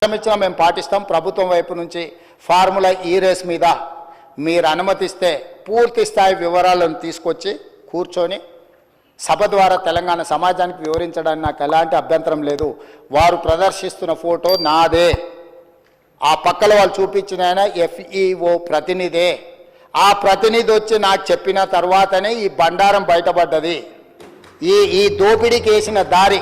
ఇచ్చిన మేము పాటిస్తాం. ప్రభుత్వం వైపు నుంచి ఫార్ములా ఈ రేస్ మీద మీరు అనుమతిస్తే పూర్తి స్థాయి వివరాలను తీసుకొచ్చి కూర్చొని సభ ద్వారా తెలంగాణ సమాజానికి వివరించడానికి నాకు ఎలాంటి అభ్యంతరం లేదు. వారు ప్రదర్శిస్తున్న ఫోటో నాదే, ఆ పక్కల వాళ్ళు చూపించిన ఆయన FEO ప్రతినిధే. ఆ ప్రతినిధి వచ్చి నాకు చెప్పిన తర్వాతనే ఈ బండారం బయటపడ్డది. ఈ దోపిడీకి వేసిన దారి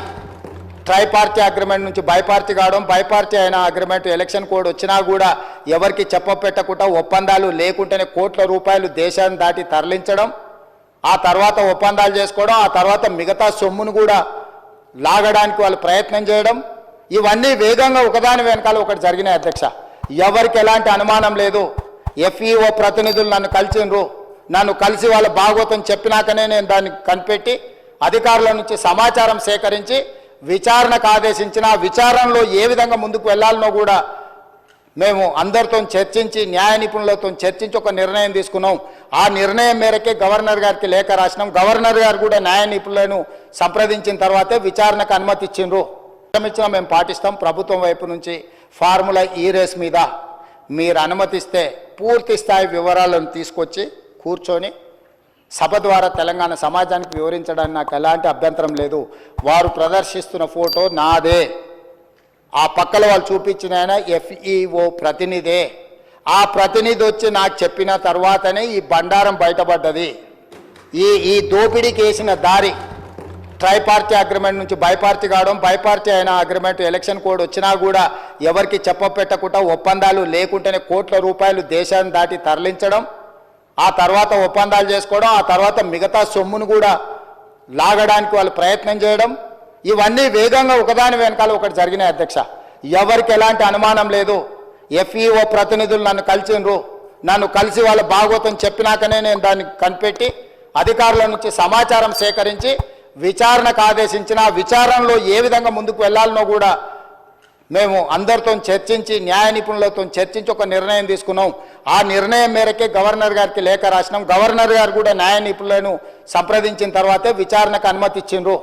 ట్రైపార్టీ అగ్రిమెంట్ నుంచి బైపార్టీ కావడం, బైపార్టీ అయిన అగ్రిమెంట్ ఎలక్షన్ కోడ్ వచ్చినా కూడా ఎవరికి చెప్పపెట్టకుండా ఒప్పందాలు లేకుంటేనే కోట్ల రూపాయలు దేశాన్ని దాటి తరలించడం, ఆ తర్వాత ఒప్పందాలు చేసుకోవడం, ఆ తర్వాత మిగతా సొమ్మును కూడా లాగడానికి వాళ్ళు ప్రయత్నం చేయడం, ఇవన్నీ వేగంగా ఒకదాని వెనకాల ఒకటి జరిగినాయి అధ్యక్ష. ఎవరికి ఎలాంటి అనుమానం లేదు. FEO ప్రతినిధులు నన్ను కలిసిండ్రు, నన్ను కలిసి వాళ్ళ భాగవతం చెప్పినాకనే నేను దాన్ని కనిపెట్టి అధికారుల నుంచి సమాచారం సేకరించి విచారణకు ఆదేశించిన, విచారణలో ఏ విధంగా ముందుకు వెళ్లాలనో కూడా మేము అందరితో చర్చించి న్యాయ నిపుణులతో చర్చించి ఒక నిర్ణయం తీసుకున్నాం. ఆ నిర్ణయం మేరకే గవర్నర్ గారికి లేఖ రాసినాం. గవర్నర్ గారు కూడా న్యాయ నిపుణులను సంప్రదించిన తర్వాతే విచారణకు అనుమతి ఇచ్చిండ్రు. ఇచ్చిన మేము పాటిస్తాం. ప్రభుత్వం వైపు నుంచి ఫార్ములా ఈ రేస్ మీద మీరు అనుమతిస్తే పూర్తి స్థాయి వివరాలను తీసుకొచ్చి కూర్చొని సభ ద్వారా తెలంగాణ సమాజానికి వివరించడానికి నాకు ఎలాంటి అభ్యంతరం లేదు. వారు ప్రదర్శిస్తున్న ఫోటో నాదే, ఆ పక్కల వాళ్ళు చూపించిన ఆయన FEO ప్రతినిధే. ఆ ప్రతినిధి వచ్చి నాకు చెప్పిన తర్వాతనే ఈ బండారం బయటపడ్డది. ఈ దోపిడీకి వేసిన దారి ట్రైపార్టీ అగ్రిమెంట్ నుంచి బైపార్టీ కావడం, బైపార్టీ అయిన అగ్రిమెంట్ ఎలక్షన్ కోడ్ వచ్చినా కూడా ఎవరికి చెప్పపెట్టకుండా ఒప్పందాలు లేకుంటేనే కోట్ల రూపాయలు దేశాన్ని దాటి తరలించడం, ఆ తర్వాత ఒప్పందాలు చేసుకోవడం, ఆ తర్వాత మిగతా సొమ్మును కూడా లాగడానికి వాళ్ళు ప్రయత్నం చేయడం, ఇవన్నీ వేగంగా ఒకదాని వెనకాల ఒకటి జరిగినాయి అధ్యక్ష. ఎవరికి ఎలాంటి అనుమానం లేదు. FEO ప్రతినిధులు నన్ను కలిసిండ్రు, నన్ను కలిసి వాళ్ళ భాగవతం చెప్పినాకనే నేను దాన్ని కనిపెట్టి అధికారుల నుంచి సమాచారం సేకరించి విచారణకు ఆదేశించిన, విచారణలో ఏ విధంగా ముందుకు వెళ్లాలనో కూడా మేము అందరితో చర్చించి న్యాయ నిపుణులతో చర్చించి ఒక నిర్ణయం తీసుకున్నాం. ఆ నిర్ణయం మేరకే గవర్నర్ గారికి లేఖ రాసినాం. గవర్నర్ గారు కూడా న్యాయ నిపుణులను సంప్రదించిన తర్వాతే విచారణకు అనుమతి ఇచ్చిండ్రు.